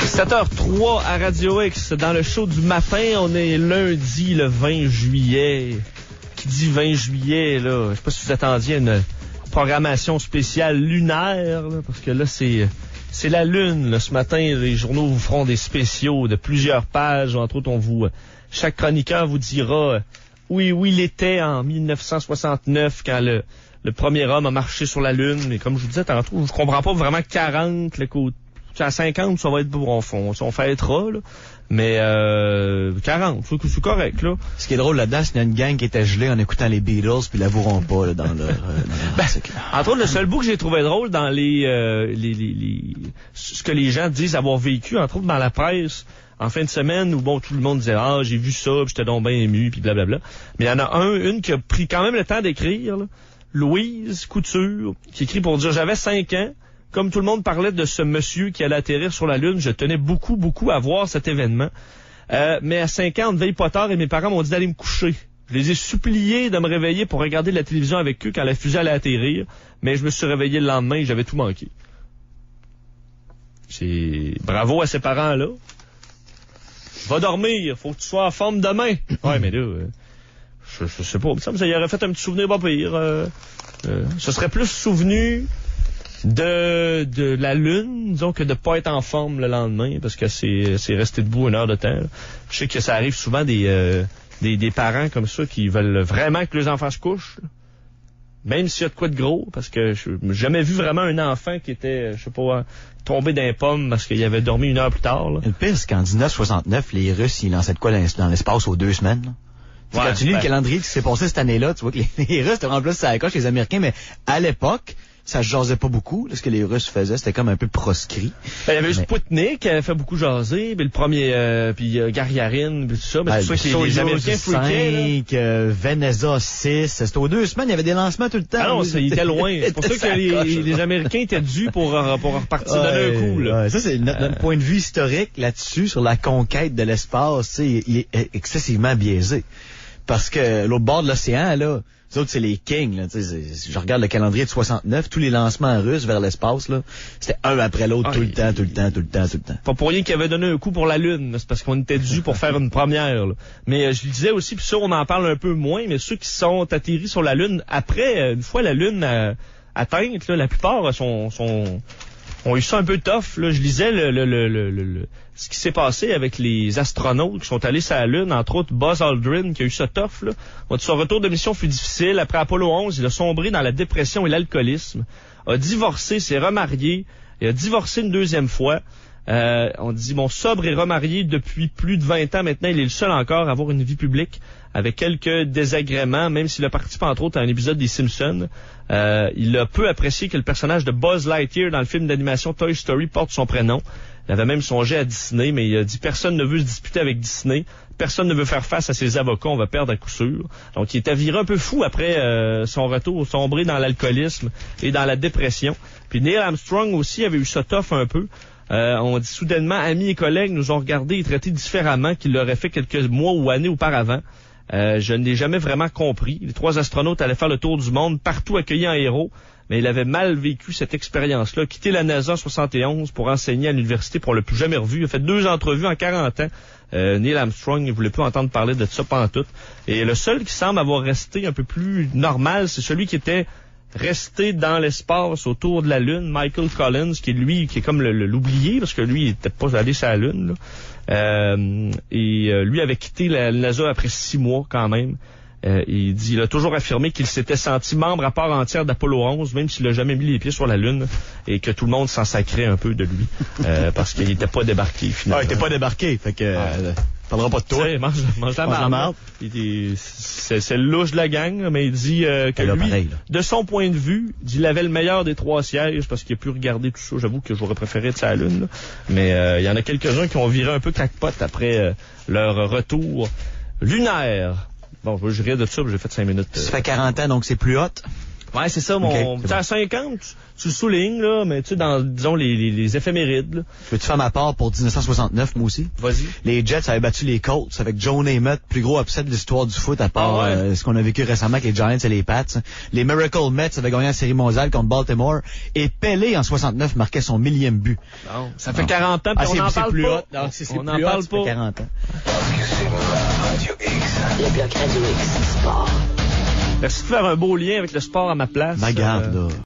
7h03 à Radio X, dans le show du matin, on est lundi le 20 juillet. Qui dit 20 juillet, là, je sais pas si vous attendiez à une programmation spéciale lunaire, là, parce que là, c'est la lune. Là. Ce matin, les journaux vous feront des spéciaux de plusieurs pages. Entre autres, chaque chroniqueur vous dira où il était en 1969 quand le premier homme a marché sur la lune. Mais comme je vous disais tantôt, je comprends pas vraiment 40 le côté. À 50, ça va être bon, on fêtera, là. Mais 40, c'est correct, là. Ce qui est drôle là-dedans, c'est qu'il y a une gang qui était gelée en écoutant les Beatles, puis l'avoueront pas, là, dans leur... entre autres, le seul bout que j'ai trouvé drôle dans ce que les gens disent avoir vécu, entre autres dans la presse, en fin de semaine, où bon, tout le monde disait, j'ai vu ça, puis j'étais donc bien ému, puis blablabla. Mais il y en a une qui a pris quand même le temps d'écrire, là. Louise Couture, qui écrit pour dire, j'avais 5 ans, comme tout le monde parlait de ce monsieur qui allait atterrir sur la Lune, je tenais beaucoup, beaucoup à voir cet événement. Mais à 5 ans, on ne veille pas tard et mes parents m'ont dit d'aller me coucher. Je les ai suppliés de me réveiller pour regarder la télévision avec eux quand la fusée allait atterrir, mais je me suis réveillé le lendemain et j'avais tout manqué. C'est bravo à ces parents-là. Va dormir, faut que tu sois en forme demain. Ouais, mais là, je sais pas, ça y aurait fait un petit souvenir pas pire. Ce serait plus souvenu de la Lune, disons, que de pas être en forme le lendemain, parce que c'est resté debout 1 heure de temps. Là. Je sais que ça arrive souvent des parents comme ça qui veulent vraiment que les enfants se couchent, là. Même s'il y a de quoi de gros, parce que je n'ai jamais vu vraiment un enfant qui était, je sais pas, tombé d'un pomme parce qu'il avait dormi 1 heure plus tard. Là. Le pire, c'est qu'en 1969, les Russes, ils lançaient de quoi dans l'espace aux 2 semaines, là? Ouais, quand tu lis le calendrier qui s'est passé cette année-là, tu vois que les Russes te remplacent ça à la coche, les Américains, mais à l'époque, ça se jasait pas beaucoup. Là, ce que les Russes faisaient, c'était comme un peu proscrit. Il y avait Sputnik qui avait fait beaucoup jaser, puis le premier, puis Gagarin, puis tout ça. Mais c'est sûr que les Américains freakaient. Veneza 6, c'était aux 2 semaines, il y avait des lancements tout le temps. Ah non, il était loin. C'est pour ça que les Américains étaient dus pour repartir donner un coup. Là. Ouais, ça, c'est notre point de vue historique là-dessus, sur la conquête de l'espace, il est excessivement biaisé. Parce que l'autre bord de l'océan, là, les autres, c'est les kings, là. Je regarde le calendrier de 69, tous les lancements russes vers l'espace, là, c'était un après l'autre, tout le temps. Pas pour rien qu'ils avaient donné un coup pour la Lune, c'est parce qu'on était dû pour faire une première, là. Mais je le disais aussi, puis ça, on en parle un peu moins, mais ceux qui sont atterris sur la Lune, après, une fois la Lune atteinte, là, la plupart ont eu ça un peu tough, là. Je lisais ce qui s'est passé avec les astronautes qui sont allés sur la Lune, entre autres Buzz Aldrin, qui a eu ça tough, là. Son retour de mission fut difficile. Après Apollo 11, il a sombré dans la dépression et l'alcoolisme, a divorcé, s'est remarié, il a divorcé une 2e fois. On dit, sobre et remarié depuis plus de 20 ans maintenant, il est le seul encore à avoir une vie publique, avec quelques désagréments, même s'il a participé entre autres à un épisode des Simpsons. Il a peu apprécié que le personnage de Buzz Lightyear dans le film d'animation Toy Story porte son prénom. Il avait même songé à Disney, mais il a dit personne ne veut se disputer avec Disney, personne ne veut faire face à ses avocats, on va perdre à coup sûr. Donc il est viré un peu fou après son retour, sombré dans l'alcoolisme et dans la dépression. Puis Neil Armstrong aussi avait eu ça tough un peu. On dit soudainement, amis et collègues nous ont regardés et traités différemment qu'ils l'auraient fait quelques mois ou années auparavant. Je ne l'ai jamais vraiment compris. Les 3 astronautes allaient faire le tour du monde, partout accueillis en héros, mais il avait mal vécu cette expérience-là. Quitté la NASA en 71 pour enseigner à l'université pour le plus jamais revu. Il a fait 2 entrevues en 40 ans. Neil Armstrong ne voulait plus entendre parler de ça pantoute. Et le seul qui semble avoir resté un peu plus normal, c'est celui qui était resté dans l'espace autour de la Lune, Michael Collins, qui est comme l'oublié, parce que lui, il n'était pas allé sur la Lune, là. Lui avait quitté la NASA après 6 mois quand même. Il a toujours affirmé qu'il s'était senti membre à part entière d'Apollo 11, même s'il n'a jamais mis les pieds sur la Lune, et que tout le monde s'en sacrait un peu de lui, parce qu'il n'était pas débarqué finalement. Il n'était pas débarqué, fait que parlera pas de toi. Mange la marde. C'est le louche de la gang, mais il dit que lui, pareil, de son point de vue, il avait le meilleur des 3 sièges parce qu'il a pu regarder tout ça. J'avoue que j'aurais préféré être sur la Lune, là. Mais il y en a quelques-uns qui ont viré un peu crackpot après leur retour lunaire. Bon, je riais de ça, j'ai fait 5 minutes. Ça fait 40 ans, donc c'est plus hot? Ouais, c'est ça, Ok, c'est à 50, tu le soulignes, là, mais tu sais, dans, disons, les éphémérides, là. Peux-tu faire ma part pour 1969, moi aussi? Vas-y. Les Jets avaient battu les Colts avec Joe Namath, plus gros upset de l'histoire du foot à part ce qu'on a vécu récemment avec les Giants et les Pats. Les Miracle Mets avaient gagné la série mondiale contre Baltimore et Pelé en 69 marquait son 1000e but. Non, ça fait 40 ans, puis on n'en parle plus pas. Hot. Non, c'est On n'en plus parle hot, ça pas. fait 40 ans. Le bloc Radio X Sport. Merci de faire un beau lien avec le sport à ma place. Ma garde, là.